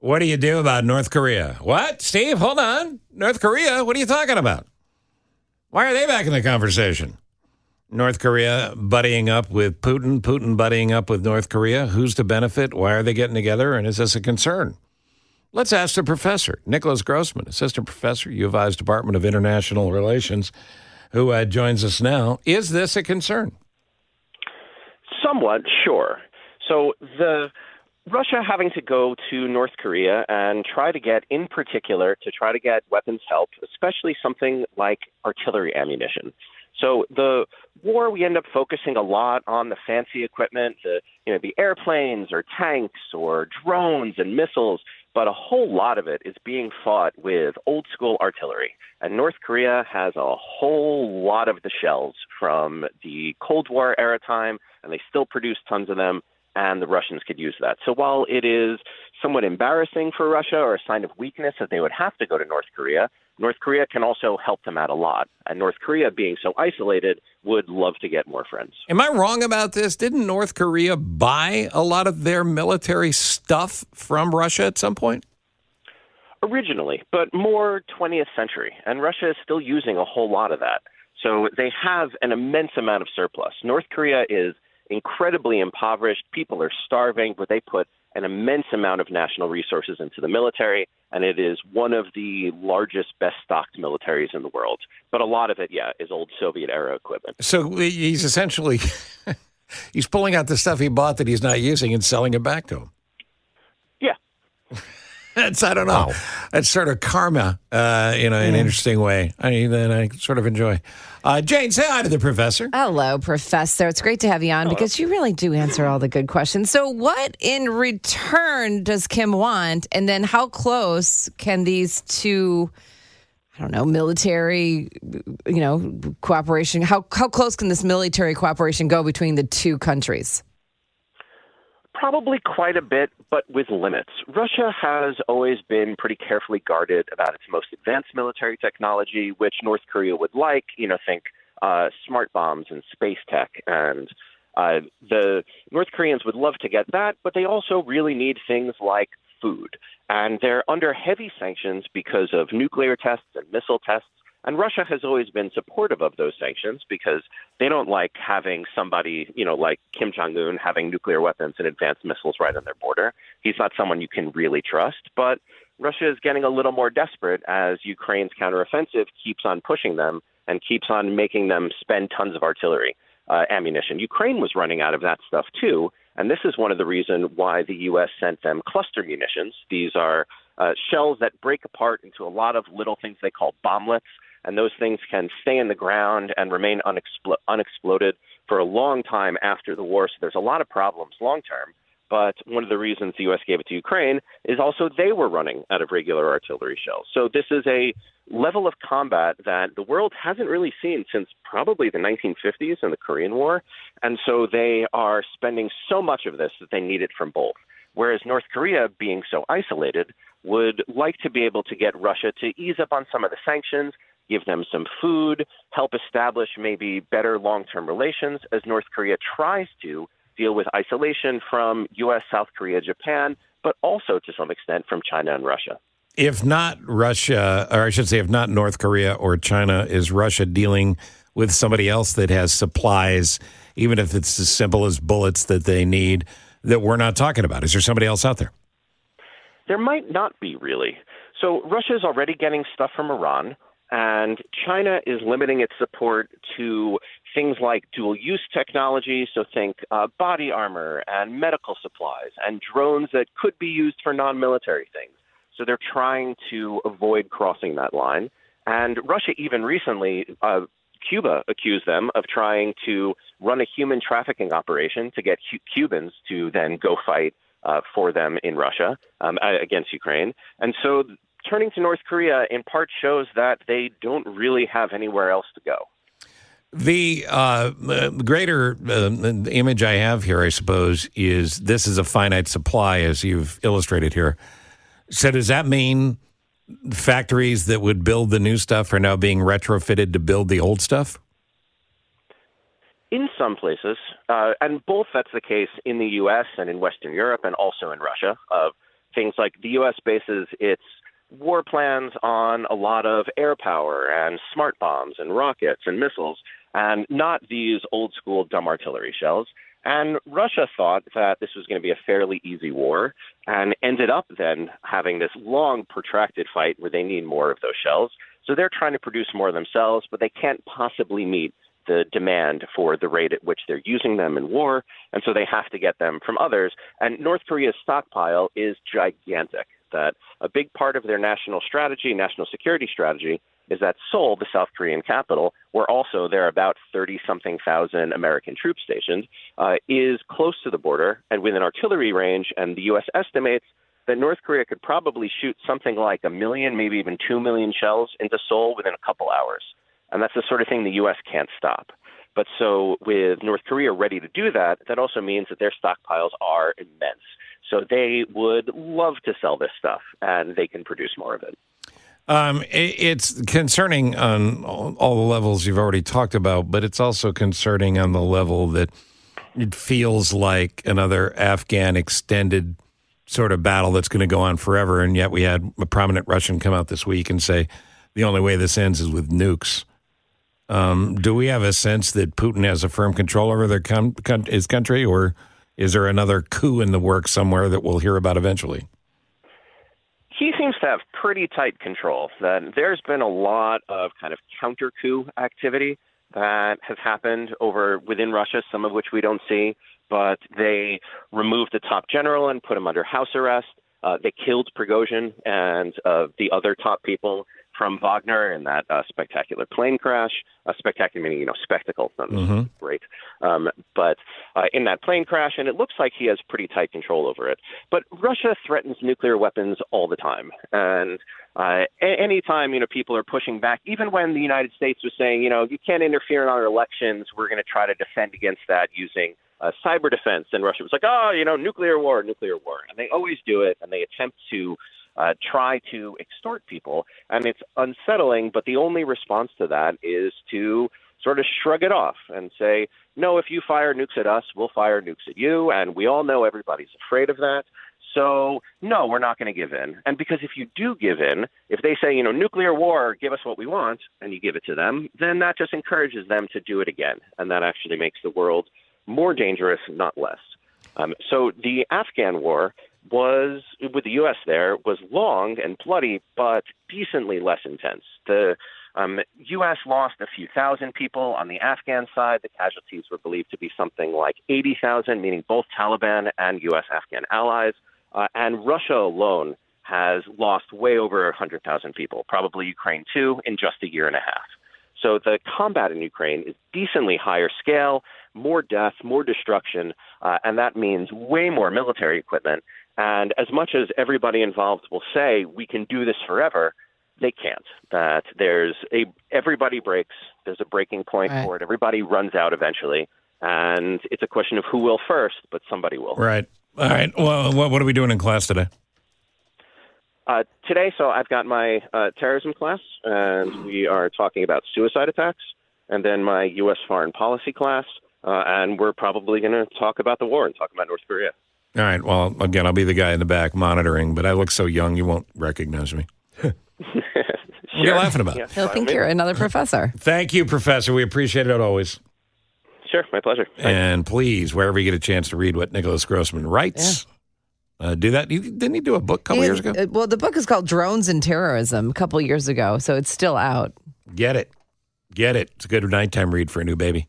What do you do about North Korea? What? Steve, hold on. North Korea? What are you talking about? Why are they back in the conversation? North Korea buddying up with Putin, Putin buddying up with North Korea. Who's to benefit? Why are they getting together? And is this a concern? Let's ask the professor, Nicholas Grossman, assistant professor, U of I's Department of International Relations, who joins us now. Is this a concern? Somewhat, sure. So Russia having to go to North Korea and try to get weapons help, especially something like artillery ammunition. So the war, we end up focusing a lot on the fancy equipment, the airplanes or tanks or drones and missiles, but a whole lot of it is being fought with old school artillery. And North Korea has a whole lot of the shells from the Cold War era time, and they still produce tons of them, and the Russians could use that. So while it is somewhat embarrassing for Russia or a sign of weakness that they would have to go to North Korea can also help them out a lot. And North Korea, being so isolated, would love to get more friends. Am I wrong about this? Didn't North Korea buy a lot of their military stuff from Russia at some point? Originally, but more 20th century. And Russia is still using a whole lot of that. So they have an immense amount of surplus. North Korea is incredibly impoverished. People are starving, but they put an immense amount of national resources into the military, and it is one of the largest, best-stocked militaries in the world. But a lot of it, is old Soviet-era equipment. So he's essentially he's pulling out the stuff he bought that he's not using and selling it back to him. Yeah. I don't know. Wow. That's sort of karma, in an interesting way. I sort of enjoy. Jane, say hi to the professor. Hello, Professor. It's great to have you on because you really do answer all the good questions. So what in return does Kim want? And then how close can these two, military, cooperation, how close can this military cooperation go between the two countries? Probably quite a bit, but with limits. Russia has always been pretty carefully guarded about its most advanced military technology, which North Korea would like, think smart bombs and space tech. And the North Koreans would love to get that, but they also really need things like food. And they're under heavy sanctions because of nuclear tests and missile tests. And Russia has always been supportive of those sanctions because they don't like having somebody, like Kim Jong-un having nuclear weapons and advanced missiles right on their border. He's not someone you can really trust. But Russia is getting a little more desperate as Ukraine's counteroffensive keeps on pushing them and keeps on making them spend tons of artillery ammunition. Ukraine was running out of that stuff, too. And this is one of the reasons why the U.S. sent them cluster munitions. These are shells that break apart into a lot of little things they call bomblets. And those things can stay in the ground and remain unexploded for a long time after the war. So there's a lot of problems long term. But one of the reasons the U.S. gave it to Ukraine is also they were running out of regular artillery shells. So this is a level of combat that the world hasn't really seen since probably the 1950s and the Korean War. And so they are spending so much of this that they need it from both. Whereas North Korea, being so isolated, would like to be able to get Russia to ease up on some of the sanctions, give them some food, help establish maybe better long-term relations as North Korea tries to deal with isolation from U.S., South Korea, Japan, but also to some extent from China and Russia. If not Russia, or I should say if not North Korea or China, is Russia dealing with somebody else that has supplies, even if it's as simple as bullets that they need, that we're not talking about? Is there somebody else out there? There might not be, really. So Russia is already getting stuff from Iran. And China is limiting its support to things like dual-use technology, so think body armor and medical supplies and drones that could be used for non-military things. So they're trying to avoid crossing that line. And Russia even recently, Cuba accused them of trying to run a human trafficking operation to get Cubans to then go fight for them in Russia against Ukraine. And so turning to North Korea in part shows that they don't really have anywhere else to go. The greater image I have here, I suppose, is this is a finite supply, as you've illustrated here. So does that mean factories that would build the new stuff are now being retrofitted to build the old stuff? In some places, and both that's the case in the U.S. and in Western Europe and also in Russia, things like the U.S. bases its war plans on a lot of air power and smart bombs and rockets and missiles, and not these old-school dumb artillery shells. And Russia thought that this was going to be a fairly easy war and ended up then having this long, protracted fight where they need more of those shells. So they're trying to produce more themselves, but they can't possibly meet the demand for the rate at which they're using them in war, and so they have to get them from others. And North Korea's stockpile is gigantic. That a big part of their national strategy, national security strategy, is that Seoul, the South Korean capital, where also there are about 30-something thousand American troops stationed, is close to the border and within artillery range, and the U.S. estimates that North Korea could probably shoot something like 1 million, maybe even 2 million shells into Seoul within a couple hours. And that's the sort of thing the U.S. can't stop. But so with North Korea ready to do that, that also means that their stockpiles are immense. So they would love to sell this stuff, and they can produce more of it. It's concerning on all the levels you've already talked about, but it's also concerning on the level that it feels like another Afghan extended sort of battle that's going to go on forever. And yet we had a prominent Russian come out this week and say the only way this ends is with nukes. Do we have a sense that Putin has a firm control over his country, or is there another coup in the works somewhere that we'll hear about eventually? He seems to have pretty tight control. That there's been a lot of kind of counter-coup activity that has happened within Russia, some of which we don't see. But they removed the top general and put him under house arrest. They killed Prigozhin and the other top people from Wagner in that spectacular plane crash. Spectacular meaning, spectacle. Great. But in that plane crash, and it looks like he has pretty tight control over it. But Russia threatens nuclear weapons all the time. And anytime, people are pushing back, even when the United States was saying, you can't interfere in our elections, we're going to try to defend against that using cyber defense. And Russia was like, nuclear war. And they always do it, and they attempt to try to extort people. And it's unsettling, but the only response to that is to sort of shrug it off and say, no, if you fire nukes at us, we'll fire nukes at you. And we all know everybody's afraid of that. So, no, we're not going to give in. And because if you do give in, if they say, nuclear war, give us what we want, and you give it to them, then that just encourages them to do it again. And that actually makes the world more dangerous, not less. So the Afghan war was, with the U.S. there, was long and bloody, but decently less intense. The U.S. lost a few thousand people. On the Afghan side, the casualties were believed to be something like 80,000, meaning both Taliban and U.S. Afghan allies. And Russia alone has lost way over 100,000 people, probably Ukraine too, in just a year and a half. So the combat in Ukraine is decently higher scale, more death, more destruction, and that means way more military equipment. And as much as everybody involved will say we can do this forever, they can't. That everybody breaks. There's a breaking point for it. Everybody runs out eventually, and it's a question of who will first, but somebody will. Right. All right. Well, what are we doing in class today? Today, so I've got my terrorism class, and we are talking about suicide attacks, and then my U.S. foreign policy class, and we're probably going to talk about the war and talk about North Korea. All right. Well, again, I'll be the guy in the back monitoring, but I look so young you won't recognize me. Sure. What are you laughing about? Yeah, He'll think you're another professor. Thank you, Professor. We appreciate it always. Sure, my pleasure. Thanks. And please, wherever you get a chance to read what Nicholas Grossman writes, do that. Didn't he do a book a couple years ago? Well, the book is called Drones and Terrorism a couple years ago, so it's still out. Get it. It's a good nighttime read for a new baby.